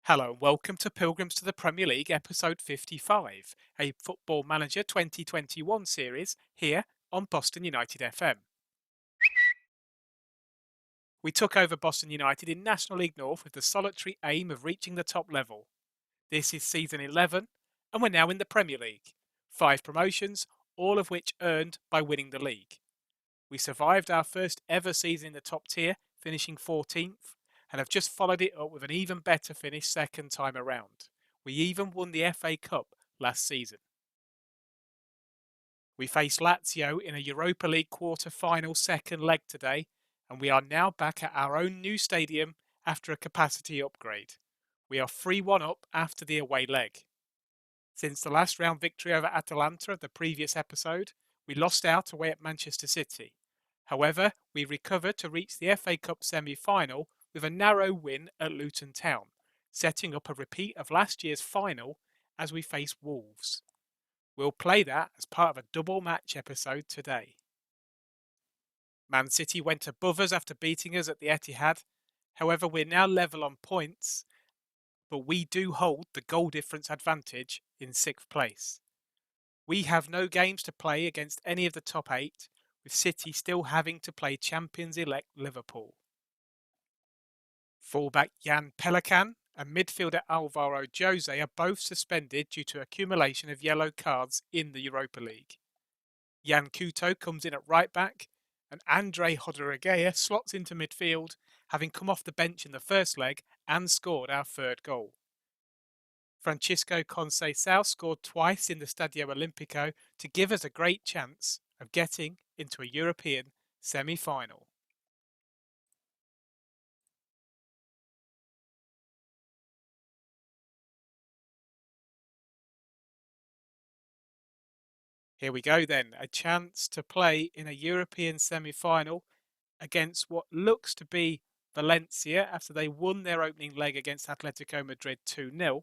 Hello and welcome to Pilgrims to the Premier League, episode 55, a Football Manager 2021 series here on Boston United FM. We took over Boston United in National League North with the solitary aim of reaching the top level. This is season 11, and we're now in the Premier League. 5 promotions, all of which earned by winning the league. We survived our first ever season in the top tier, finishing 14th, and have just followed it up with an even better finish second time around. We even won the FA Cup last season. We faced Lazio in a Europa League quarter-final second leg today, and we are now back at our own new stadium after a capacity upgrade. We are 3-1 up after the away leg. Since the last round victory over Atalanta of the previous episode, we lost out away at Manchester City. However, we recovered to reach the FA Cup semi-final with a narrow win at Luton Town, setting up a repeat of last year's final as we face Wolves. We'll play that as part of a double match episode today. Man City went above us after beating us at the Etihad. However, we're now level on points, but we do hold the goal difference advantage in 6th place. We have no games to play against any of the top 8, with City still having to play champions-elect Liverpool. Fullback Jan Pelikan and midfielder Alvaro Jose are both suspended due to accumulation of yellow cards in the Europa League. Jan Couto comes in at right back, and Andre Rodriguez slots into midfield, having come off the bench in the first leg and scored our third goal. Francisco Conceição scored twice in the Stadio Olimpico to give us a great chance of getting into a European semi-final. Here we go then, a chance to play in a European semi-final against what looks to be Valencia after they won their opening leg against Atletico Madrid 2-0,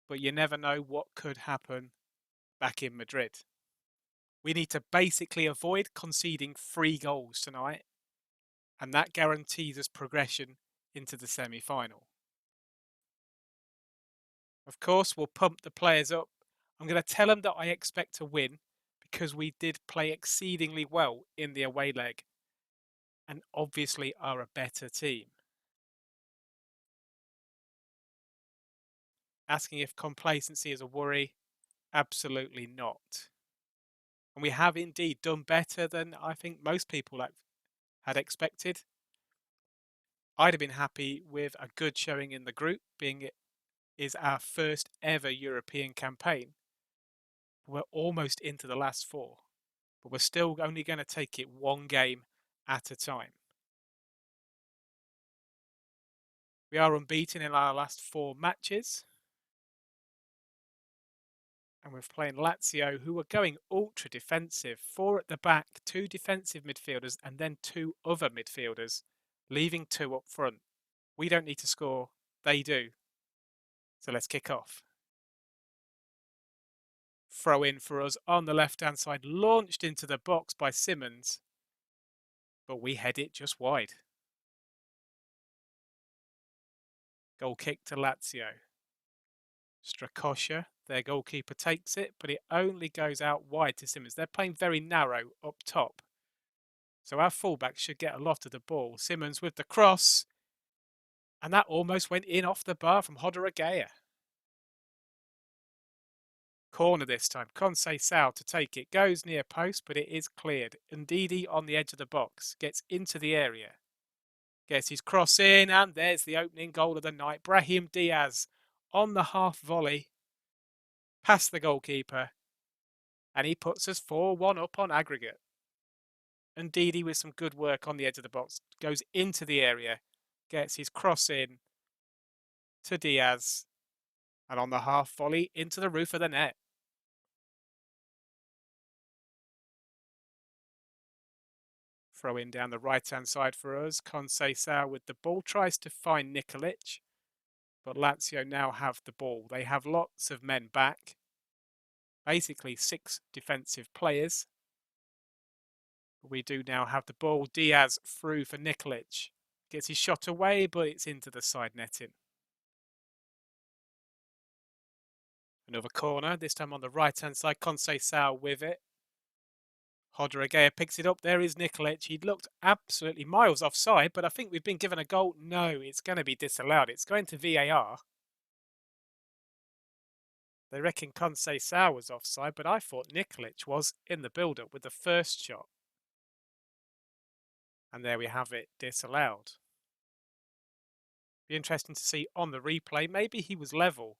but you never know what could happen back in Madrid. We need to basically avoid conceding 3 goals tonight, and that guarantees us progression into the semi-final. Of course, we'll pump the players up. I'm going to tell them that I expect to win because we did play exceedingly well in the away leg and obviously are a better team. Asking if complacency is a worry, absolutely not. And we have indeed done better than I think most people had expected. I'd have been happy with a good showing in the group, being it is our first ever European campaign. We're almost into the last 4, but we're still only going to take it one game at a time. We are unbeaten in our last 4 matches. And we're playing Lazio, who are going ultra defensive. 4 at the back, 2 defensive midfielders, and then 2 other midfielders, leaving 2 up front. We don't need to score, they do. So let's kick off. Throw in for us on the left-hand side, launched into the box by Simmons, but we head it just wide. Goal kick to Lazio. Strakosha, their goalkeeper, takes it, but it only goes out wide to Simmons. They're playing very narrow up top. So our fullback should get a lot of the ball. Simmons with the cross. And that almost went in off the bar from Rodriguez. Corner this time. Conceição to take it. Goes near post, but it is cleared. Ndidi on the edge of the box. Gets into the area. Gets his cross in, and there's the opening goal of the night. Brahim Diaz on the half volley. Past the goalkeeper. And he puts us 4-1 up on aggregate. Ndidi with some good work on the edge of the box. Goes into the area. Gets his cross in to Diaz. And on the half volley into the roof of the net. Throw in down the right-hand side for us. Conceição with the ball. Tries to find Nikolic. But Lazio now have the ball. They have lots of men back. Basically 6 defensive players. We do now have the ball. Diaz through for Nikolic. Gets his shot away, but it's into the side netting. Another corner, this time on the right-hand side. Conceição with it. Rodriguez picks it up. There is Nikolic. He looked absolutely miles offside, but I think we've been given a goal. No, it's going to be disallowed. It's going to VAR. They reckon Conceição was offside, but I thought Nikolic was in the build-up with the first shot. And there we have it, disallowed. Be interesting to see on the replay. Maybe he was level,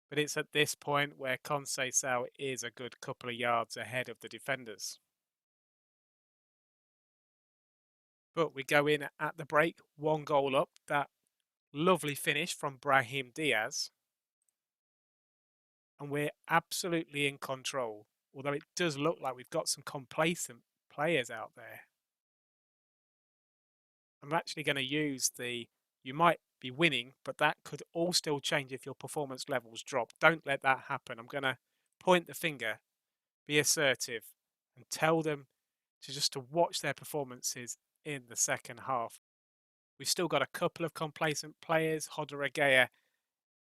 but it's at this point where Conceição is a good couple of yards ahead of the defenders. But we go in at the break, 1 goal up. That lovely finish from Brahim Diaz. And we're absolutely in control, although it does look like we've got some complacent players out there. I'm actually going to use you might be winning, but that could all still change if your performance levels drop. Don't let that happen. I'm going to point the finger, be assertive, and tell them to watch their performances in the second half. We've still got a couple of complacent players, Rodriguez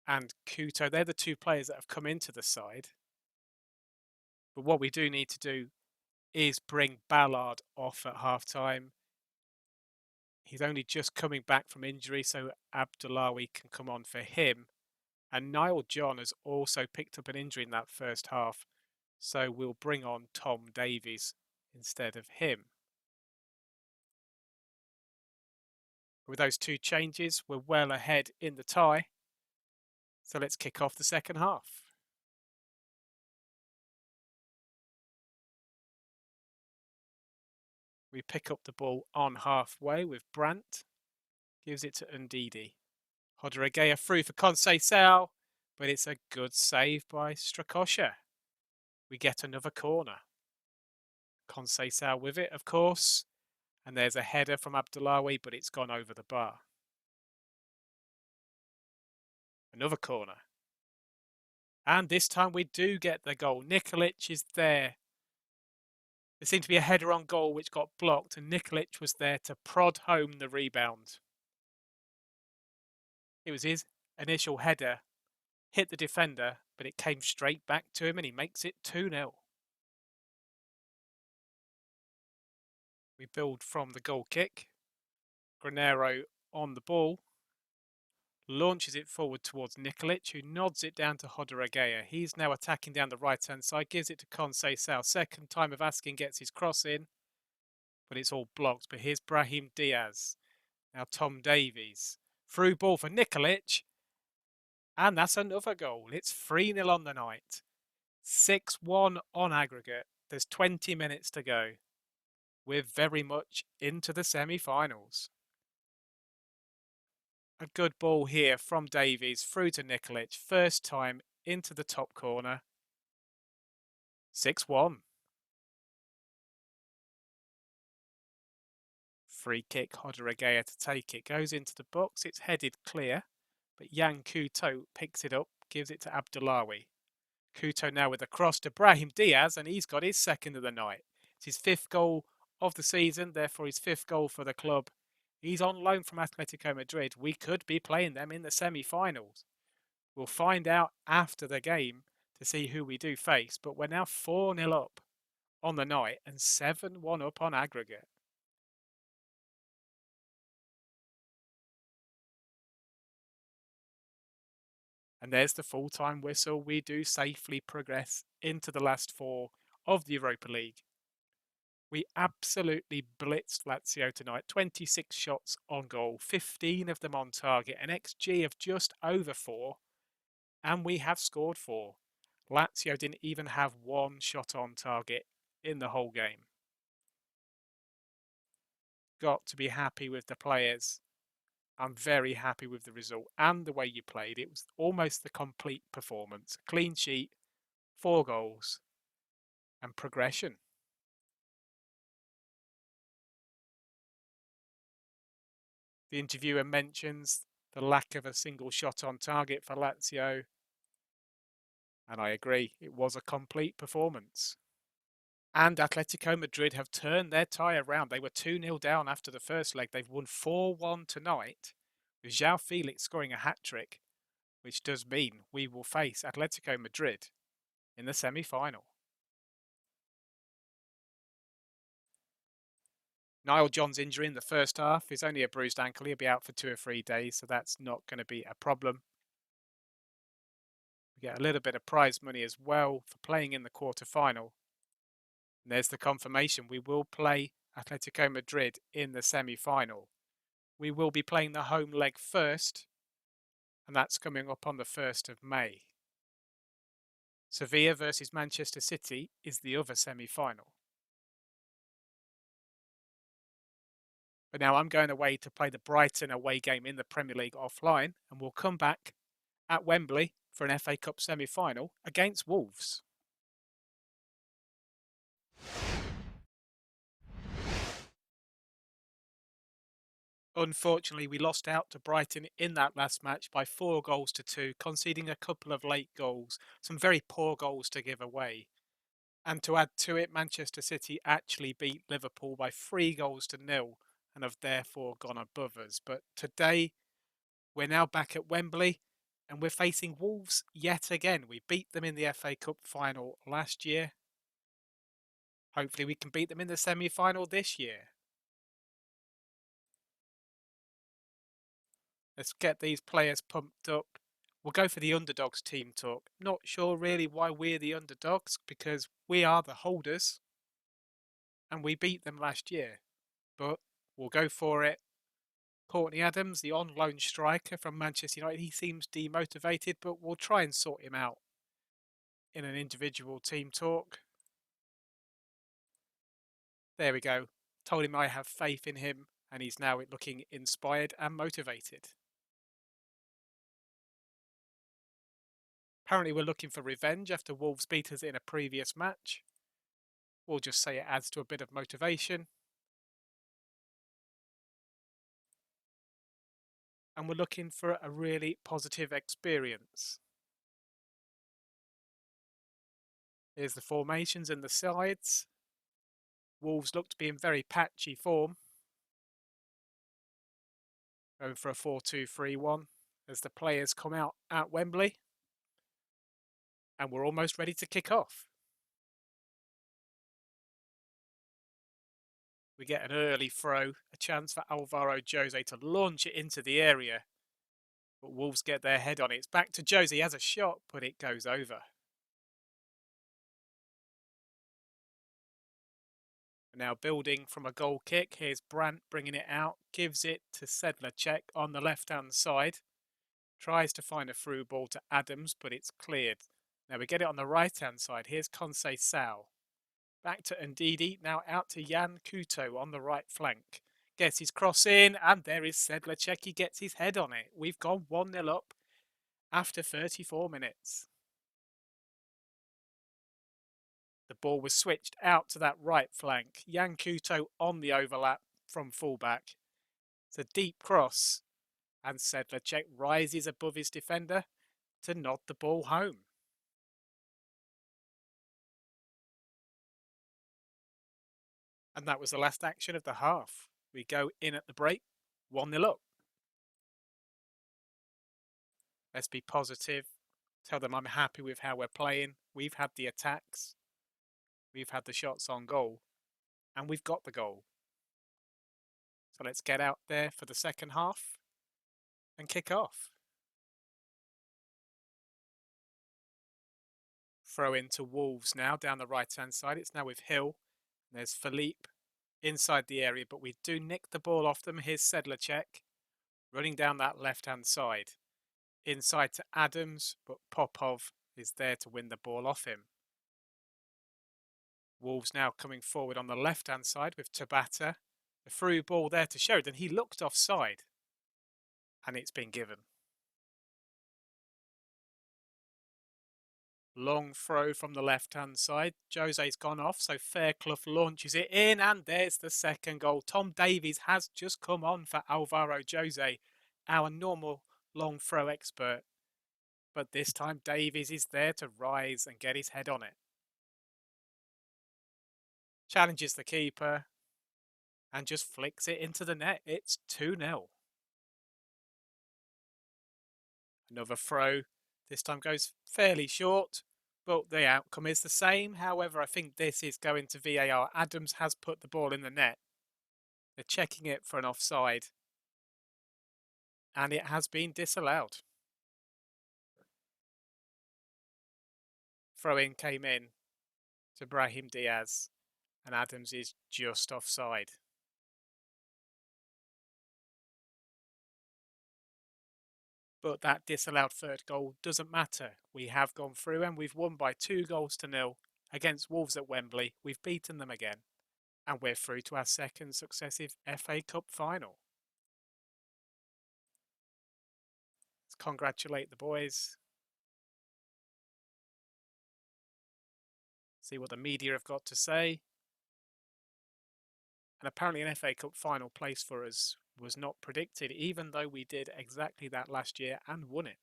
and Couto. They're the 2 players that have come into the side. But what we do need to do is bring Ballard off at half-time. He's only just coming back from injury, so Abdullawi can come on for him. And Niall John has also picked up an injury in that first half, so we'll bring on Tom Davies instead of him. With those 2 changes, we're well ahead in the tie. So let's kick off the second half. We pick up the ball on halfway with Brandt. Gives it to Ndidi. Rodriguez through for Conceição, but it's a good save by Strakosha. We get another corner. Conceição with it, of course. And there's a header from Abdullawi, but it's gone over the bar. Another corner. And this time we do get the goal. Nikolic is there. There seemed to be a header on goal which got blocked, and Nikolic was there to prod home the rebound. It was his initial header, hit the defender, but it came straight back to him and he makes it 2-0. We build from the goal kick. Granero on the ball. Launches it forward towards Nikolic, who nods it down to Rodriguez. He's now attacking down the right-hand side, gives it to Conceição. Second time of asking, gets his cross in, but it's all blocked. But here's Brahim Diaz. Now Tom Davies. Through ball for Nikolic. And that's another goal. It's 3-0 on the night. 6-1 on aggregate. There's 20 minutes to go. We're very much into the semi-finals. A good ball here from Davies through to Nikolic. First time into the top corner. 6-1. Free kick, Rodriguez to take it. Goes into the box. It's headed clear. But Yan Couto picks it up. Gives it to Abdullawi. Couto now with a cross to Brahim Diaz. And he's got his second of the night. It's his 5th goal of the season. Therefore his 5th goal for the club. He's on loan from Atletico Madrid. We could be playing them in the semi-finals. We'll find out after the game to see who we do face. But we're now 4-0 up on the night and 7-1 up on aggregate. And there's the full-time whistle. We do safely progress into the last 4 of the Europa League. We absolutely blitzed Lazio tonight. 26 shots on goal, 15 of them on target, an XG of just over 4, and we have scored 4. Lazio didn't even have 1 shot on target in the whole game. Got to be happy with the players. I'm very happy with the result and the way you played. It was almost the complete performance. Clean sheet, 4 goals, and progression. The interviewer mentions the lack of a single shot on target for Lazio. And I agree, it was a complete performance. And Atletico Madrid have turned their tie around. They were 2-0 down after the first leg. They've won 4-1 tonight, with João Felix scoring a hat-trick, which does mean we will face Atletico Madrid in the semi-final. Niall John's injury in the first half is only a bruised ankle. He'll be out for 2 or 3 days, so that's not going to be a problem. We get a little bit of prize money as well for playing in the quarter-final. And there's the confirmation. We will play Atletico Madrid in the semi-final. We will be playing the home leg first, and that's coming up on the 1st of May. Sevilla versus Manchester City is the other semi-final. But now I'm going away to play the Brighton away game in the Premier League offline, and we'll come back at Wembley for an FA Cup semi-final against Wolves. Unfortunately, we lost out to Brighton in that last match by 4 goals to 2, conceding a couple of late goals, some very poor goals to give away. And to add to it, Manchester City actually beat Liverpool by 3 goals to 0 and have therefore gone above us. But today, we're now back at Wembley and we're facing Wolves yet again. We beat them in the FA Cup final last year. Hopefully we can beat them in the semi-final this year. Let's get these players pumped up. We'll go for the underdogs team talk. Not sure really why we're the underdogs, because we are the holders and we beat them last year. But we'll go for it. Courtney Adams, the on-loan striker from Manchester United, he seems demotivated, but we'll try and sort him out in an individual team talk. There we go. Told him I have faith in him, and he's now looking inspired and motivated. Apparently we're looking for revenge after Wolves beat us in a previous match. We'll just say it adds to a bit of motivation. And we're looking for a really positive experience. Here's the formations and the sides. Wolves look to be in very patchy form. Going for a 4-2-3-1 as the players come out at Wembley. And we're almost ready to kick off. We get an early throw, a chance for Alvaro Jose to launch it into the area. But Wolves get their head on it. It's back to Jose. He has a shot, but it goes over. Now building from a goal kick. Here's Brandt bringing it out. Gives it to Sedlacek on the left-hand side. Tries to find a through ball to Adams, but it's cleared. Now we get it on the right-hand side. Here's Conceição. Back to Ndidi. Now out to Jan Couto on the right flank. Gets his cross in, and there is Sedlacek. He gets his head on it. We've gone 1-0 up after 34 minutes. The ball was switched out to that right flank. Jan Couto on the overlap from fullback. It's a deep cross, and Sedlacek rises above his defender to nod the ball home. And that was the last action of the half. We go in at the break, 1-0 up. Let's be positive. Tell them I'm happy with how we're playing. We've had the attacks. We've had the shots on goal. And we've got the goal. So let's get out there for the second half and kick off. Throw into Wolves now down the right-hand side. It's now with Hill. There's Philippe inside the area, but we do nick the ball off them. Here's Sedlacek running down that left-hand side. Inside to Adams, but Popov is there to win the ball off him. Wolves now coming forward on the left-hand side with Tabata. The through ball there to Sheridan. He looked offside, and it's been given. Long throw from the left-hand side. Jose's gone off, so Fairclough launches it in, and there's the second goal. Tom Davies has just come on for Alvaro Jose, our normal long throw expert. But this time Davies is there to rise and get his head on it. Challenges the keeper and just flicks it into the net. It's 2-0. Another throw. This time goes fairly short, but the outcome is the same. However, I think this is going to VAR. Adams has put the ball in the net. They're checking it for an offside. And it has been disallowed. Throw-in came in to Brahim Diaz, and Adams is just offside. But that disallowed third goal doesn't matter. We have gone through and we've won by 2-0 against Wolves at Wembley. We've beaten them again. And we're through to our second successive FA Cup final. Let's congratulate the boys. See what the media have got to say. And apparently an FA Cup final place for us was not predicted, even though we did exactly that last year and won it.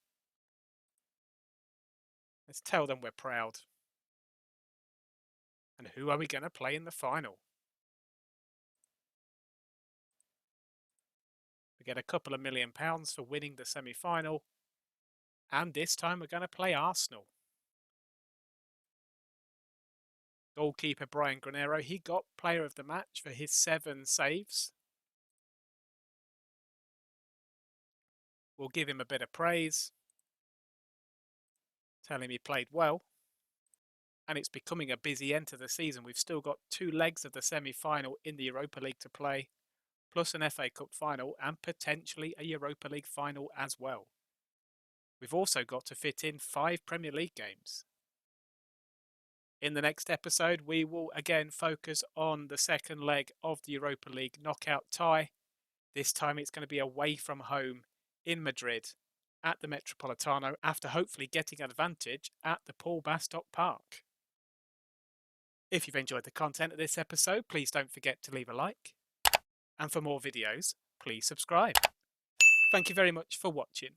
Let's tell them we're proud. And who are we going to play in the final? We get a couple of £1 million for winning the semi-final. And this time we're going to play Arsenal. Goalkeeper Brian Granero, he got player of the match for his 7 saves. We'll give him a bit of praise. Tell him he played well. And it's becoming a busy end to the season. We've still got 2 legs of the semi-final in the Europa League to play, plus an FA Cup final and potentially a Europa League final as well. We've also got to fit in 5 Premier League games. In the next episode, we will again focus on the second leg of the Europa League knockout tie. This time it's going to be away from home in Madrid at the Metropolitano after hopefully getting an advantage at the Paul Bastock Park. If you've enjoyed the content of this episode, please don't forget to leave a like. And for more videos, please subscribe. Thank you very much for watching.